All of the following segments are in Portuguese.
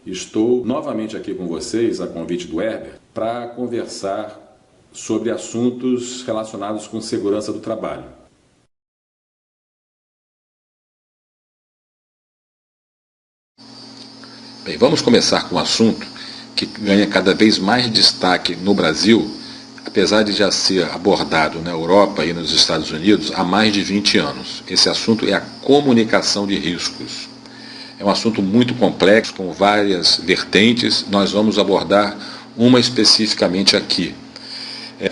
Estou novamente aqui com vocês, a convite do Herbert, para conversar sobre assuntos relacionados com segurança do trabalho. Bem, vamos começar com um assunto que ganha cada vez mais destaque no Brasil, apesar de já ser abordado na Europa e nos Estados Unidos há mais de 20 anos. Esse assunto é a comunicação de riscos. É um assunto muito complexo, com várias vertentes. Nós vamos abordar uma especificamente aqui.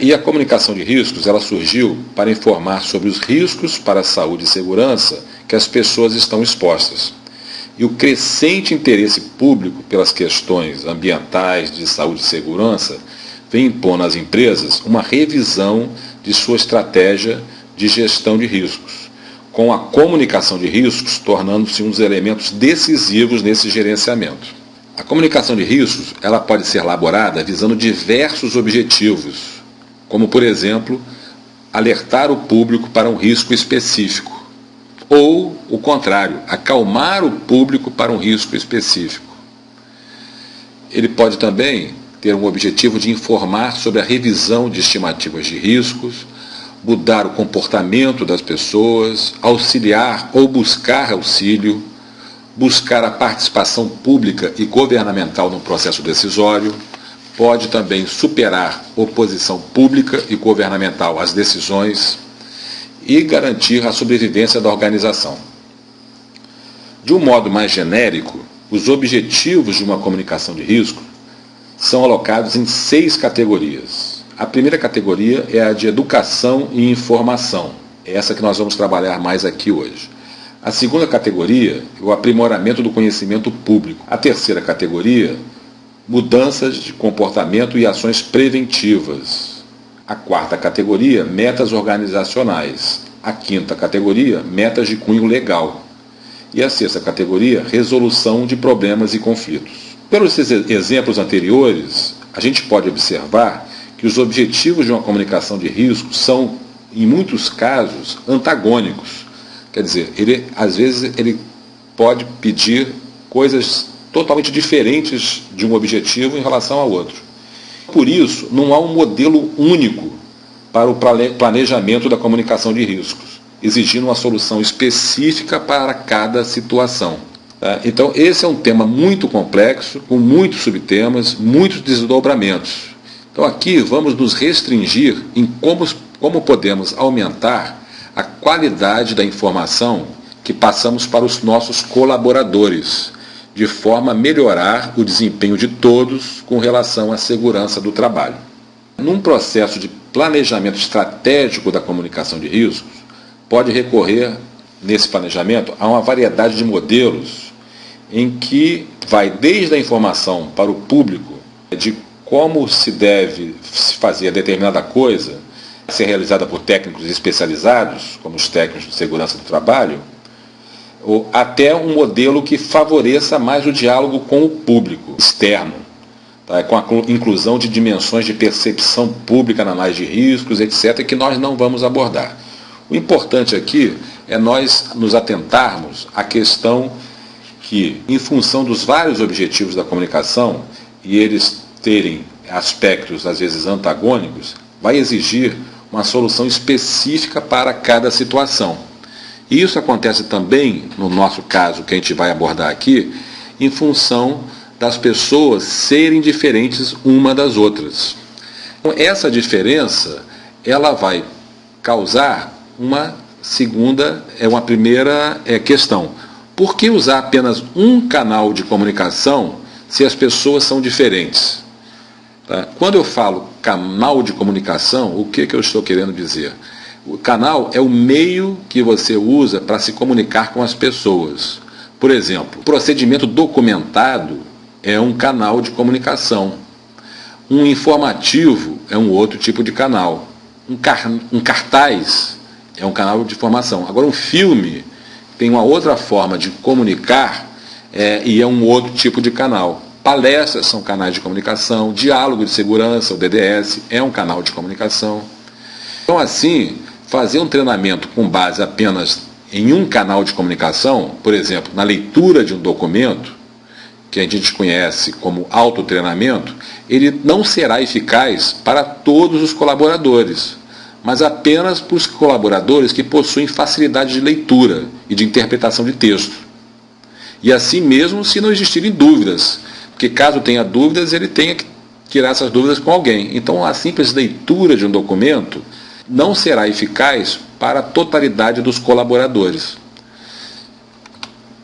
E a comunicação de riscos, ela surgiu para informar sobre os riscos para a saúde e segurança que as pessoas estão expostas. E o crescente interesse público pelas questões ambientais, de saúde e segurança, vem impondo às empresas uma revisão de sua estratégia de gestão de riscos, com a comunicação de riscos tornando-se um dos elementos decisivos nesse gerenciamento. A comunicação de riscos, ela pode ser elaborada visando diversos objetivos, como, por exemplo, alertar o público para um risco específico, ou, o contrário, acalmar o público para um risco específico. Ele pode também ter um objetivo de informar sobre a revisão de estimativas de riscos, mudar o comportamento das pessoas, auxiliar ou buscar auxílio, buscar a participação pública e governamental no processo decisório, pode também superar oposição pública e governamental às decisões e garantir a sobrevivência da organização. De um modo mais genérico, os objetivos de uma comunicação de risco são alocados em 6 categorias. A primeira categoria é a de educação e informação. É essa que nós vamos trabalhar mais aqui hoje. A segunda categoria é o aprimoramento do conhecimento público. A terceira categoria, mudanças de comportamento e ações preventivas. A quarta categoria, metas organizacionais. A quinta categoria, metas de cunho legal. E a sexta categoria, resolução de problemas e conflitos. Pelos exemplos anteriores, a gente pode observar que os objetivos de uma comunicação de risco são, em muitos casos, antagônicos. Quer dizer, às vezes ele pode pedir coisas totalmente diferentes de um objetivo em relação ao outro. Por isso, não há um modelo único para o planejamento da comunicação de riscos, exigindo uma solução específica para cada situação. Então, esse é um tema muito complexo, com muitos subtemas, muitos desdobramentos. Então, aqui vamos nos restringir em como podemos aumentar a qualidade da informação que passamos para os nossos colaboradores, de forma a melhorar o desempenho de todos com relação à segurança do trabalho. Num processo de planejamento estratégico da comunicação de riscos, pode recorrer, nesse planejamento, a uma variedade de modelos em que vai desde a informação para o público de como se deve fazer determinada coisa, ser realizada por técnicos especializados, como os técnicos de segurança do trabalho, ou até um modelo que favoreça mais o diálogo com o público externo, com a inclusão de dimensões de percepção pública na análise de riscos, etc., que nós não vamos abordar. O importante aqui é nós nos atentarmos à questão que, em função dos vários objetivos da comunicação, e eles terem aspectos às vezes antagônicos, vai exigir uma solução específica para cada situação. E isso acontece também, no nosso caso, que a gente vai abordar aqui, em função das pessoas serem diferentes uma das outras. Então, essa diferença, ela vai causar uma primeira questão. Por que usar apenas um canal de comunicação se as pessoas são diferentes? Quando eu falo canal de comunicação, o que eu estou querendo dizer? O canal é o meio que você usa para se comunicar com as pessoas. Por exemplo, o procedimento documentado é um canal de comunicação. Um informativo é um outro tipo de canal. Um cartaz é um canal de informação. Agora, um filme tem uma outra forma de comunicar e é um outro tipo de canal. Palestras são canais de comunicação, diálogo de segurança, o DDS, é um canal de comunicação. Então, assim, fazer um treinamento com base apenas em um canal de comunicação, por exemplo, na leitura de um documento, que a gente conhece como autotreinamento, ele não será eficaz para todos os colaboradores, mas apenas para os colaboradores que possuem facilidade de leitura e de interpretação de texto. E assim mesmo se não existirem dúvidas, porque caso tenha dúvidas, ele tenha que tirar essas dúvidas com alguém. Então a simples leitura de um documento não será eficaz para a totalidade dos colaboradores.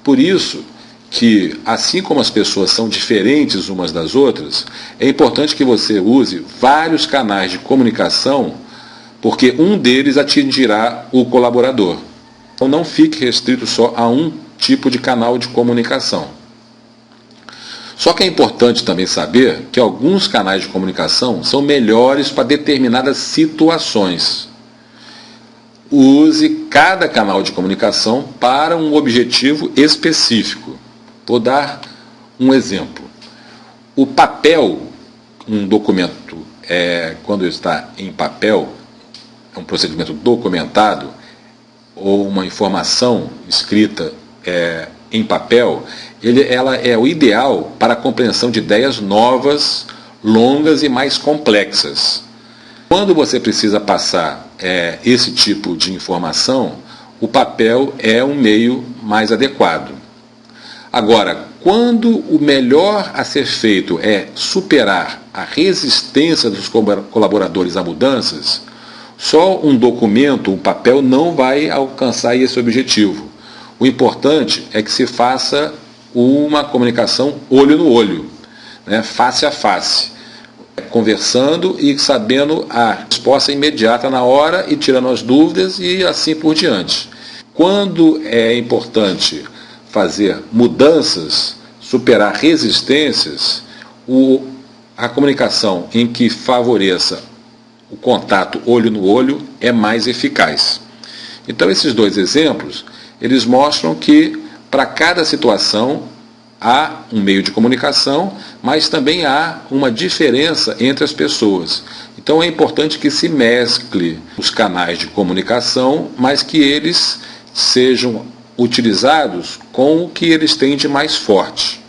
Por isso que, assim como as pessoas são diferentes umas das outras, é importante que você use vários canais de comunicação, porque um deles atingirá o colaborador. Então não fique restrito só a um tipo de canal de comunicação. Só que é importante também saber que alguns canais de comunicação são melhores para determinadas situações. Use cada canal de comunicação para um objetivo específico. Vou dar um exemplo. O papel, um documento, quando está em papel, é um procedimento documentado, ou uma informação escrita em papel, ela é o ideal para a compreensão de ideias novas, longas e mais complexas. Quando você precisa passar esse tipo de informação, o papel é um meio mais adequado. Agora, quando o melhor a ser feito é superar a resistência dos colaboradores a mudanças, só um documento, um papel, não vai alcançar esse objetivo. O importante é que se faça uma comunicação olho no olho, né, face a face, conversando e sabendo a resposta imediata na hora e tirando as dúvidas e assim por diante. Quando é importante fazer mudanças, superar resistências, a comunicação em que favoreça o contato olho no olho é mais eficaz. Então esses dois exemplos, eles mostram que para cada situação há um meio de comunicação, mas também há uma diferença entre as pessoas. Então é importante que se mescle os canais de comunicação, mas que eles sejam utilizados com o que eles têm de mais forte.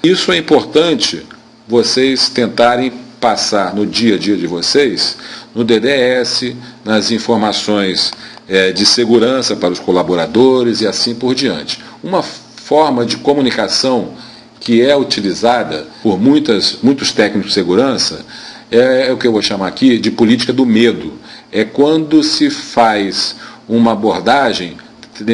Isso é importante vocês tentarem passar no dia a dia de vocês, no DDS, nas informações de segurança para os colaboradores e assim por diante. Uma forma de comunicação que é utilizada por muitos técnicos de segurança é o que eu vou chamar aqui de política do medo. É quando se faz uma abordagem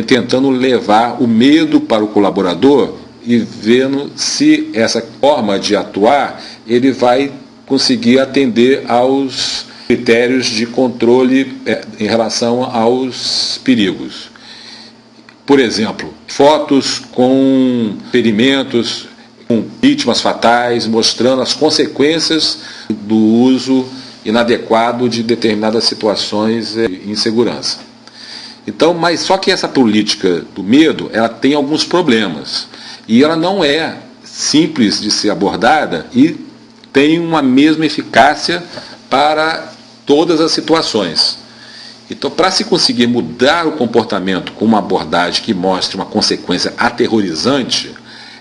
tentando levar o medo para o colaborador e vendo se essa forma de atuar ele vai conseguir atender aos critérios de controle em relação aos perigos. Por exemplo, fotos com ferimentos, com vítimas fatais, mostrando as consequências do uso inadequado de determinadas situações de insegurança. Então, mas só que essa política do medo, ela tem alguns problemas. E ela não é simples de ser abordada e tem uma mesma eficácia para todas as situações. Então, para se conseguir mudar o comportamento com uma abordagem que mostre uma consequência aterrorizante,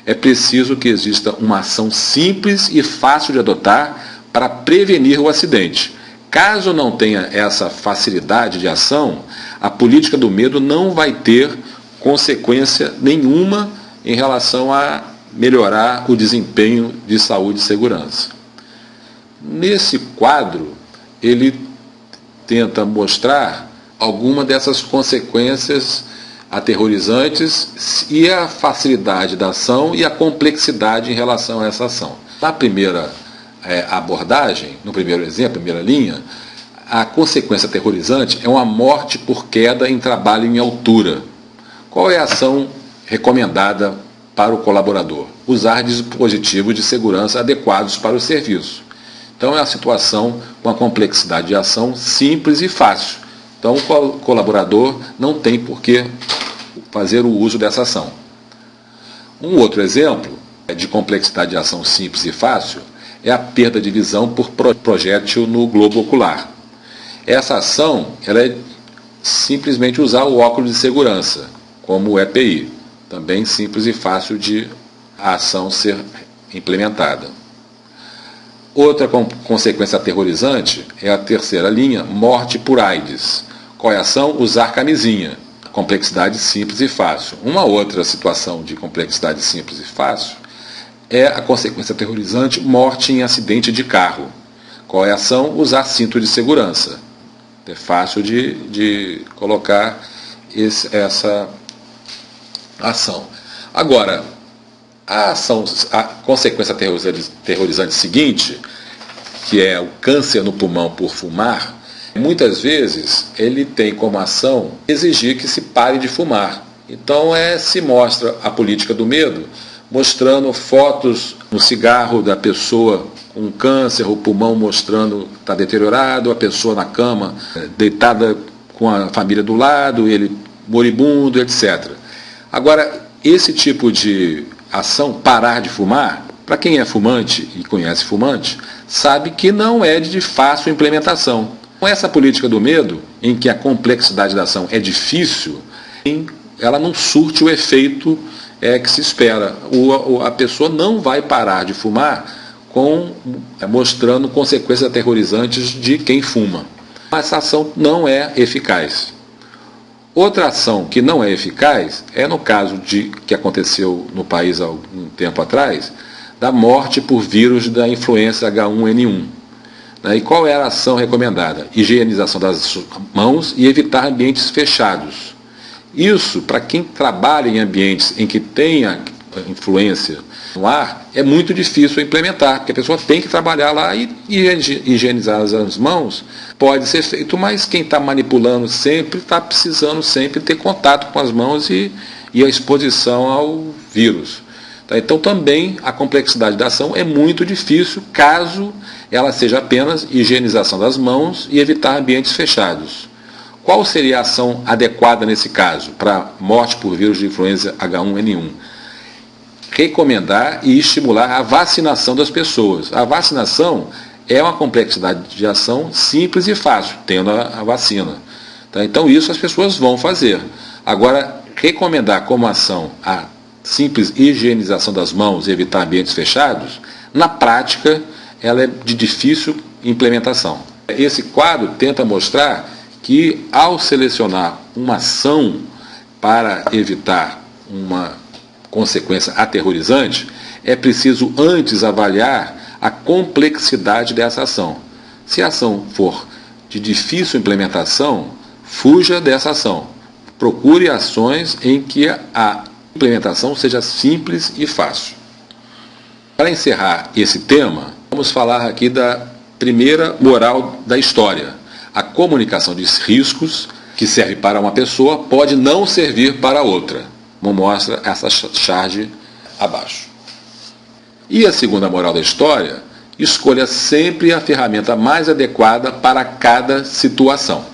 é preciso que exista uma ação simples e fácil de adotar para prevenir o acidente. Caso não tenha essa facilidade de ação, a política do medo não vai ter consequência nenhuma em relação a melhorar o desempenho de saúde e segurança. Nesse quadro, ele tenta mostrar alguma dessas consequências aterrorizantes e a facilidade da ação e a complexidade em relação a essa ação. Na primeira abordagem, no primeiro exemplo, primeira linha, a consequência aterrorizante é uma morte por queda em trabalho em altura. Qual é a ação recomendada para o colaborador? Usar dispositivos de segurança adequados para o serviço. Então é uma situação com a complexidade de ação simples e fácil. Então o colaborador não tem por que fazer o uso dessa ação. Um outro exemplo de complexidade de ação simples e fácil é a perda de visão por projétil no globo ocular. Essa ação ela é simplesmente usar o óculos de segurança, como o EPI, também simples e fácil de a ação ser implementada. Outra consequência aterrorizante é a terceira linha, morte por AIDS. Qual é a ação? Usar camisinha. Complexidade simples e fácil. Uma outra situação de complexidade simples e fácil é a consequência aterrorizante, morte em acidente de carro. Qual é a ação? Usar cinto de segurança. É fácil de colocar essa ação. Agora, a consequência aterrorizante seguinte, que é o câncer no pulmão por fumar, muitas vezes ele tem como ação exigir que se pare de fumar. Então se mostra a política do medo, mostrando fotos no cigarro da pessoa com câncer, o pulmão mostrando que está deteriorado, a pessoa na cama, deitada com a família do lado, ele moribundo, etc. Agora, esse tipo de ação, parar de fumar, para quem é fumante e conhece fumante, sabe que não é de fácil implementação. Com essa política do medo, em que a complexidade da ação é difícil, ela não surte o efeito que se espera. A pessoa não vai parar de fumar mostrando consequências aterrorizantes de quem fuma. Essa ação não é eficaz. Outra ação que não é eficaz é no caso que aconteceu no país há algum tempo atrás, da morte por vírus da influenza H1N1. E qual era a ação recomendada? Higienização das mãos e evitar ambientes fechados. Isso, para quem trabalha em ambientes em que tenha influência no ar, é muito difícil implementar, porque a pessoa tem que trabalhar lá e higienizar as mãos. Pode ser feito, mas quem está manipulando sempre está precisando sempre ter contato com as mãos e a exposição ao vírus. Então também a complexidade da ação é muito difícil, caso ela seja apenas higienização das mãos e evitar ambientes fechados. Qual seria a ação adequada nesse caso, para morte por vírus de influenza H1N1? Recomendar e estimular a vacinação das pessoas. A vacinação é uma complexidade de ação simples e fácil, tendo a vacina. Então isso as pessoas vão fazer. Agora, recomendar como ação a simples higienização das mãos e evitar ambientes fechados, na prática, ela é de difícil implementação. Esse quadro tenta mostrar que, ao selecionar uma ação para evitar uma consequência aterrorizante, é preciso antes avaliar a complexidade dessa ação. Se a ação for de difícil implementação, fuja dessa ação. Procure ações em que a implementação seja simples e fácil. Para encerrar esse tema, vamos falar aqui da primeira moral da história. A comunicação de riscos, que serve para uma pessoa, pode não servir para outra, como mostra essa charge abaixo. E a segunda moral da história, escolha sempre a ferramenta mais adequada para cada situação.